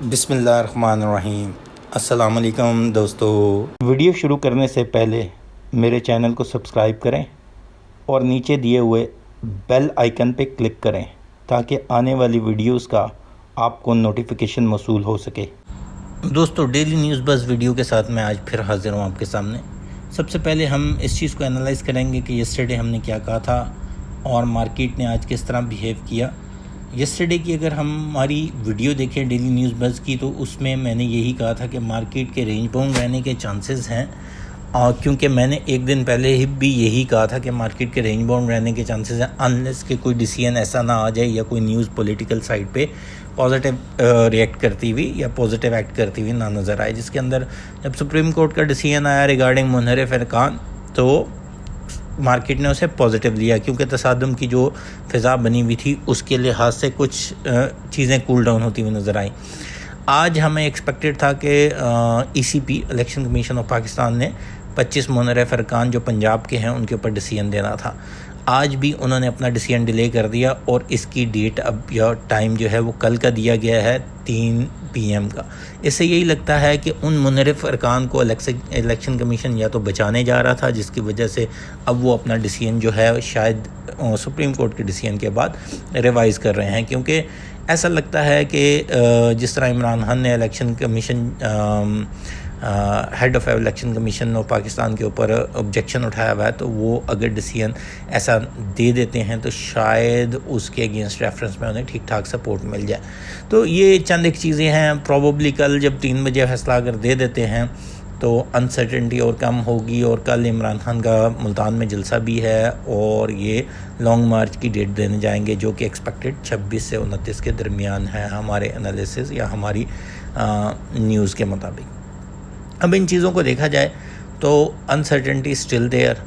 बिस्मिल्लाहिर्रहमानिर्रहीम। अस्सलाम वालेकुम दोस्तों। वीडियो शुरू करने से पहले मेरे चैनल को सब्सक्राइब करें और नीचे दिए हुए बेल आइकन पे क्लिक करें ताकि आने वाली वीडियोस का आपको नोटिफिकेशन मौसूल हो सके। दोस्तों, डेली न्यूज़ बज़ वीडियो के साथ मैं आज फिर हाज़िर हूँ आपके सामने। सबसे पहले हम इस चीज़ को एनालाइज़ करेंगे कि यस्टरडे हमने क्या कहा था और मार्केट ने आज किस तरह बिहेव किया। यस्टरडे की अगर हम हमारी वीडियो देखें डेली न्यूज़ बज़ की, तो उसमें मैंने यही कहा था कि मार्केट के रेंज बाउंड रहने के चांसेस हैं, और क्योंकि मैंने एक दिन पहले ही भी यही कहा था कि मार्केट के रेंज बाउंड रहने के चांसेस हैं अनलेस के कोई डिसीजन ऐसा ना आ जाए या कोई न्यूज़ पॉलिटिकल साइड पे पॉजिटिव रिएक्ट करती हुई या पॉजिटिव एक्ट करती हुई ना नज़र आए। जिसके अंदर जब सुप्रीम कोर्ट का डिसीजन आया रिगार्डिंग मुनहरिफ अरकान, तो मार्केट ने उसे पॉजिटिव लिया क्योंकि तसादुम की जो फ़िज़ा बनी हुई थी उसके लिहाज से कुछ चीज़ें कूल डाउन होती हुई नज़र आई। आज हमें एक्सपेक्टेड था कि ECP election commission of Pakistan ने 25 मुनहरिफ अरकान जो पंजाब के हैं उनके ऊपर डिसीजन देना था। आज भी उन्होंने अपना डिसीजन डिले कर दिया और इसकी डेट अब या टाइम जो है वो कल का दिया गया है 3 PM का। इससे यही लगता है कि उन मुनहरिफ अरकान को इलेक्शन कमीशन या तो बचाने जा रहा था, जिसकी वजह से अब वो अपना डिसीजन जो है शायद सुप्रीम कोर्ट के डिसीजन के बाद रिवाइज़ कर रहे हैं। क्योंकि ऐसा लगता है कि जिस तरह इमरान खान ने election commission head of election commission of Pakistan के ऊपर ऑब्जेक्शन उठाया हुआ है, तो वो अगर डिसीजन ऐसा दे देते हैं तो शायद उसके अगेंस्ट रेफरेंस में उन्हें ठीक ठाक सपोर्ट मिल जाए। तो ये चंद एक चीज़ें हैं। प्रॉबली कल जब 3 बजे फैसला अगर दे देते हैं तो अनसर्टेनिटी और कम होगी, और कल इमरान खान का मुल्तान में जलसा भी है और ये लॉन्ग मार्च की डेट देने जाएंगे जो कि एक्सपेक्टेड 26 से 29 के दरमियान है हमारे एनालिसिस या हमारी न्यूज़ के मुताबिक। अब इन चीज़ों को देखा जाए तो अनसर्टेनिटी स्टिल देयर।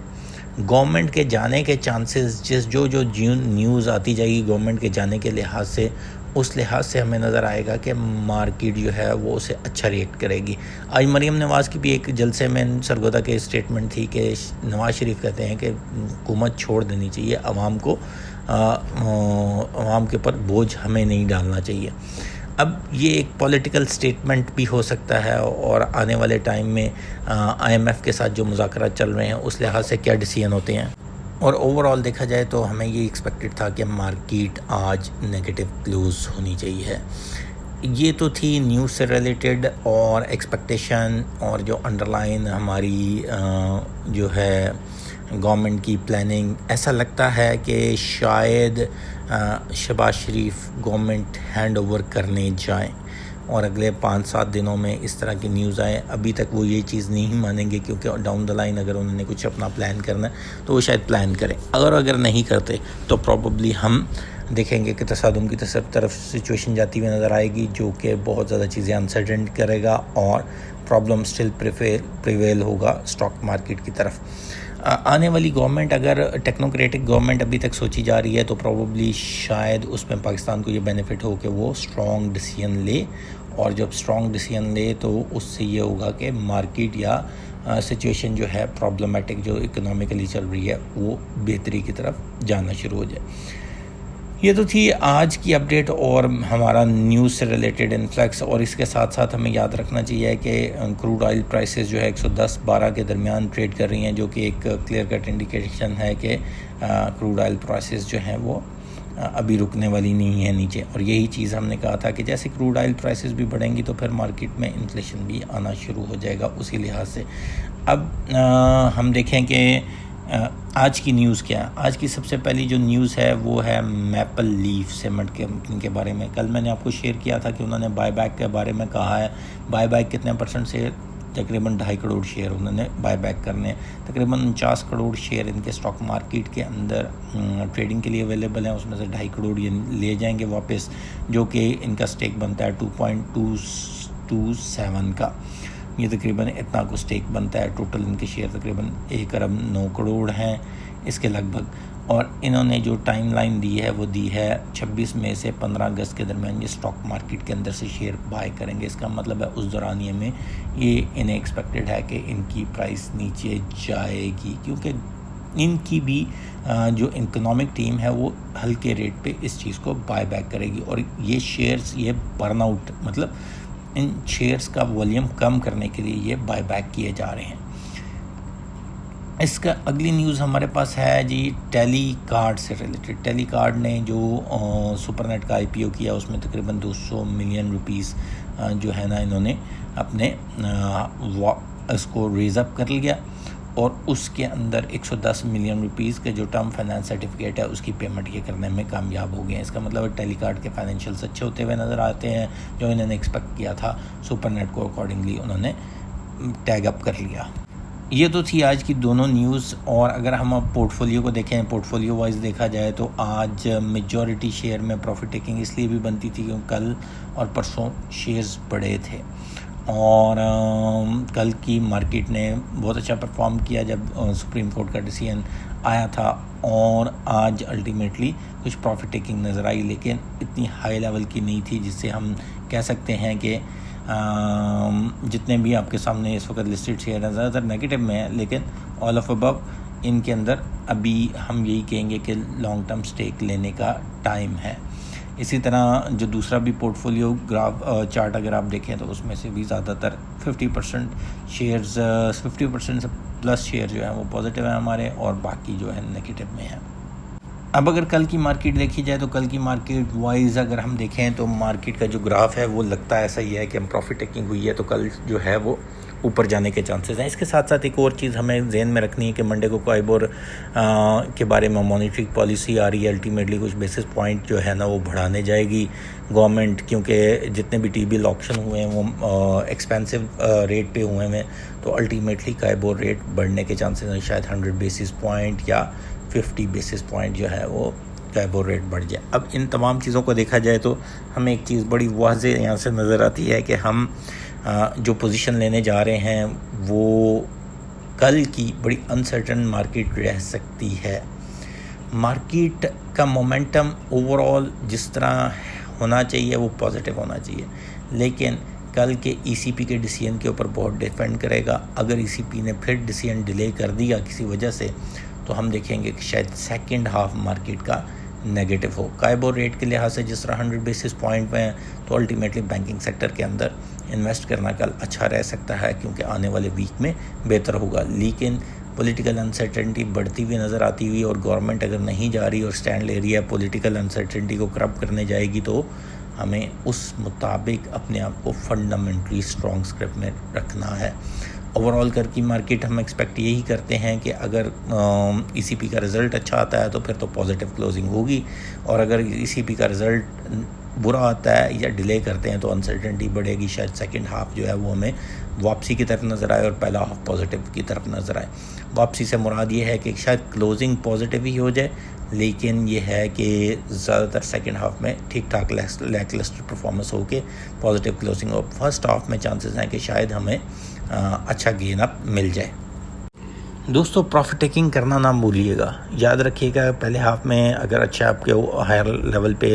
गवर्नमेंट के जाने के चांसेस जो न्यूज़ आती जाएगी गवर्नमेंट के जाने के लिहाज से, उस लिहाज से हमें नज़र आएगा कि मार्केट जो है वो उसे अच्छा रिएक्ट करेगी। आज मरीम नवाज़ की भी एक जलसे में सरगोदा के स्टेटमेंट थी कि नवाज़ शरीफ कहते हैं कि हुकूमत छोड़ देनी चाहिए, आवाम के ऊपर बोझ हमें नहीं डालना चाहिए। अब ये एक पॉलिटिकल स्टेटमेंट भी हो सकता है और आने वाले टाइम में IMF के साथ जो मुज़ाकरात चल रहे हैं उस लिहाज से क्या डिसीजन होते हैं। और ओवरऑल देखा जाए तो हमें ये एक्सपेक्टेड था कि मार्केट आज नेगेटिव क्लोज होनी चाहिए। ये तो थी न्यूज़ से रिलेटेड और एक्सपेक्टेशन और जो अंडरलाइन हमारी जो है गवर्नमेंट की प्लानिंग। ऐसा लगता है कि शायद शहबाज शरीफ गवर्नमेंट हैंड ओवर करने जाएं और अगले 5-7 दिनों में इस तरह की न्यूज़ आए। अभी तक वो ये चीज़ नहीं मानेंगे क्योंकि डाउन द लाइन अगर उन्होंने कुछ अपना प्लान करना है तो वो शायद प्लान करें। अगर नहीं करते तो प्रॉब्ली हम देखेंगे कि तसादुम की तरफ सिचुएशन जाती हुई नज़र आएगी जो कि बहुत ज़्यादा चीज़ें अनसर्टेन करेगा और प्रॉब्लम स्टिल प्रिवेल होगा स्टॉक मार्केट की तरफ। आने वाली गवर्नमेंट अगर टेक्नोक्रेटिक गवर्नमेंट अभी तक सोची जा रही है तो प्रॉब्ली शायद उसमें पाकिस्तान को ये बेनिफिट हो कि वो स्ट्रॉन्ग डिसीजन ले, और जब स्ट्रॉन्ग डिसीजन ले तो उससे ये होगा कि मार्केट या सिचुएशन जो है प्रॉब्लमेटिक जो इकोनॉमिकली चल रही है वो बेहतरी की तरफ जाना शुरू हो जाए। ये तो थी आज की अपडेट और हमारा न्यूज़ से रिलेटेड इन्फ्लक्स। और इसके साथ साथ हमें याद रखना चाहिए कि क्रूड ऑयल प्राइसेस जो है 110-12 के दरमियान ट्रेड कर रही हैं, जो कि एक क्लियर कट इंडिकेशन है कि क्रूड ऑयल प्राइसेस जो हैं वो अभी रुकने वाली नहीं है नीचे। और यही चीज़ हमने कहा था कि जैसे क्रूड ऑयल प्राइसेस भी बढ़ेंगी तो फिर मार्केट में इन्फ्लेशन भी आना शुरू हो जाएगा उसी लिहाज से। अब हम देखें कि आज की न्यूज़ क्या है। आज की सबसे पहली जो न्यूज़ है वो है मैपल लीफ सीमेंट कंपनी के बारे में। कल मैंने आपको शेयर किया था कि उन्होंने बायबैक के बारे में कहा है। बायबैक कितने % से? तकरीबन 2.5 करोड़ शेयर उन्होंने बायबैक करने हैं। तकरीबन 49 करोड़ शेयर इनके स्टॉक मार्केट के अंदर ट्रेडिंग के लिए अवेलेबल हैं। उसमें से 2.5 करोड़ ये ले जाएंगे वापस, जो कि इनका स्टेक बनता है 2.227 का। ये तकरीबन इतना को स्टेक बनता है। टोटल इनके शेयर तकरीबन 1 अरब 9 करोड़ हैं इसके लगभग। और इन्होंने जो टाइम लाइन दी है वो दी है 26 मई से 15 अगस्त के दरमियान ये स्टॉक मार्केट के अंदर से शेयर बाय करेंगे। इसका मतलब है उस दौरानिए में ये इन्हें एक्सपेक्टेड है कि इनकी प्राइस नीचे जाएगी, क्योंकि इनकी भी जो इकोनॉमिक टीम है वो हल्के रेट पे इस चीज़ को बाय बैक करेगी। और ये शेयर्स ये बर्नआउट मतलब इन शेयर्स का वॉल्यूम कम करने के लिए ये बायबैक किए जा रहे हैं। इसका अगली न्यूज़ हमारे पास है जी टेलीकार्ड से रिलेटेड। टेलीकार्ड ने जो सुपरनेट का IPO किया उसमें तकरीबन 200 मिलियन रुपीस जो है ना इन्होंने अपने इसको रेज़ अप कर लिया और उसके अंदर 110 मिलियन रुपीस के जो टर्म फाइनेंस सर्टिफिकेट है उसकी पेमेंट ये करने में कामयाब हो गए हैं। इसका मतलब टेलीकार्ड के फाइनेंशियल्स अच्छे होते हुए नज़र आते हैं, जो इन्होंने एक्सपेक्ट किया था सुपरनेट को अकॉर्डिंगली उन्होंने टैग अप कर लिया। ये तो थी आज की दोनों न्यूज़। और अगर हम अब पोर्टफोलियो को देखें, पोर्टफोलियो वाइज देखा जाए तो आज मेजॉरिटी शेयर में प्रॉफिट टेकिंग इसलिए भी बनती थी क्योंकि कल और परसों शेयर्स बढ़े थे और कल की मार्केट ने बहुत अच्छा परफॉर्म किया जब सुप्रीम कोर्ट का डिसीजन आया था और आज अल्टीमेटली कुछ प्रॉफिट टेकिंग नज़र आई, लेकिन इतनी हाई लेवल की नहीं थी जिससे हम कह सकते हैं कि जितने भी आपके सामने इस वक्त लिस्टेड शेयर हैं ज़्यादातर नेगेटिव में है, लेकिन ऑल ऑफ अबव इनके अंदर अभी हम यही कहेंगे कि लॉन्ग टर्म स्टेक लेने का टाइम है। इसी तरह जो दूसरा भी पोर्टफोलियो ग्राफ चार्ट अगर आप देखें तो उसमें से भी ज़्यादातर 50% शेयर्स 50% से प्लस शेयर जो है वो पॉजिटिव है हमारे और बाकी जो है नेगेटिव में है। अब अगर कल की मार्केट देखी जाए तो कल की मार्केट वाइज अगर हम देखें तो मार्केट का जो ग्राफ है वो लगता है ऐसा ही है कि हम प्रॉफिट टेकिंग हुई है तो कल जो है वो ऊपर जाने के चांसेस हैं। इसके साथ साथ एक और चीज़ हमें ज़हन में रखनी है कि मंडे को काइबोर के बारे में मॉनेटरी पॉलिसी आ रही है। अल्टीमेटली कुछ बेसिस पॉइंट जो है ना वो बढ़ाने जाएगी गवर्नमेंट, क्योंकि जितने भी T-बिल ऑक्शन हुए हैं वो एक्सपेंसिव रेट पे हुए हैं, तो अल्टीमेटली काइबोर रेट बढ़ने के चांसेस हैं। शायद 100 बेसिस पॉइंट या 50 बेसिस पॉइंट जो है वो काइबोर रेट बढ़ जाए। अब इन तमाम चीज़ों को देखा जाए तो हमें एक चीज़ बड़ी वाज़ेह यहाँ से नज़र आती है कि हम जो पोजीशन लेने जा रहे हैं वो कल की बड़ी अनसर्टन मार्केट रह सकती है। मार्केट का मोमेंटम ओवरऑल जिस तरह होना चाहिए वो पॉजिटिव होना चाहिए, लेकिन कल के ECB के डिसीजन के ऊपर बहुत डिपेंड करेगा। अगर ECB ने फिर डिसीजन डिले कर दिया किसी वजह से तो हम देखेंगे कि शायद सेकंड हाफ मार्केट का नेगेटिव हो। काइबोर रेट के लिहाज से जिस तरह 100 बेसिस पॉइंट में तो अल्टीमेटली बैंकिंग सेक्टर के अंदर इन्वेस्ट करना कल अच्छा रह सकता है क्योंकि आने वाले वीक में बेहतर होगा। लेकिन पॉलिटिकल अनसर्टेनिटी बढ़ती हुई नज़र आती हुई और गवर्नमेंट अगर नहीं जा रही और स्टैंड ले रही है पॉलिटिकल अनसर्टेनिटी को करब करने जाएगी तो हमें उस मुताबिक अपने आप को फंडामेंटली स्ट्रॉन्ग स्क्रिप्ट में रखना है। ओवरऑल कर की मार्केट हम एक्सपेक्ट यही करते हैं कि अगर ECB का रिज़ल्ट अच्छा आता है तो फिर तो पॉजिटिव क्लोजिंग होगी, और अगर ECB का रिज़ल्ट बुरा आता है या डिले करते हैं तो अनसर्टेनिटी बढ़ेगी। शायद सेकंड हाफ जो है वो हमें वापसी की तरफ नज़र आए और पहला हाफ पॉजिटिव की तरफ नज़र आए। वापसी से मुराद ये है कि शायद क्लोजिंग पॉजिटिव ही हो जाए, लेकिन ये है कि ज़्यादातर सेकंड हाफ में ठीक ठाक लैकलस्टर परफॉर्मेंस हो के पॉजिटिव क्लोजिंग हो। फर्स्ट हाफ में चांसेस हैं कि शायद हमें अच्छा गेन अप मिल जाए। दोस्तों प्रॉफिट टेकिंग करना ना भूलिएगा, याद रखिएगा पहले हाफ में अगर अच्छा आपके हायर लेवल पे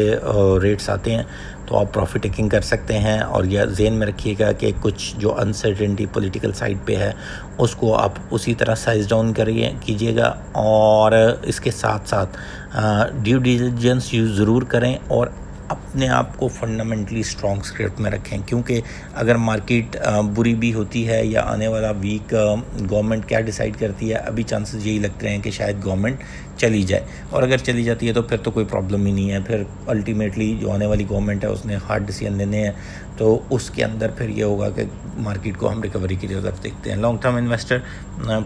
रेट्स आते हैं तो आप प्रॉफिट टेकिंग कर सकते हैं, और यह ज़हन में रखिएगा कि कुछ जो अनसर्टेनिटी पॉलिटिकल साइड पे है उसको आप उसी तरह साइज डाउन कीजिएगा, और इसके साथ साथ ड्यू डिलिजेंस ज़रूर करें और अपने आप को फंडामेंटली स्ट्रॉन्ग स्क्रिप्ट में रखें, क्योंकि अगर मार्केट बुरी भी होती है या आने वाला वीक गवर्नमेंट क्या डिसाइड करती है, अभी चांसेस यही लगते हैं कि शायद गवर्नमेंट चली जाए, और अगर चली जाती है तो फिर तो कोई प्रॉब्लम ही नहीं है। फिर अल्टीमेटली जो आने वाली गवर्नमेंट है उसने हार्ड डिसीजन लेने हैं, तो उसके अंदर फिर ये होगा कि मार्केट को हम रिकवरी की तरफ देखते हैं। लॉन्ग टर्म इन्वेस्टर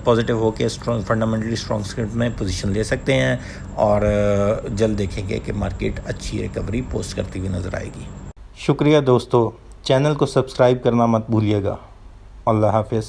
पॉजिटिव होकर स्ट्रॉन्ग फंडामेंटली स्ट्रॉन्ग स्क्रिप्ट में पोजीशन ले सकते हैं, और जल्द देखेंगे कि मार्केट अच्छी रिकवरी पोस्ट करती हुई नज़र आएगी। शुक्रिया दोस्तों, चैनल को सब्सक्राइब करना मत भूलिएगा। अल्लाह हाफिज़।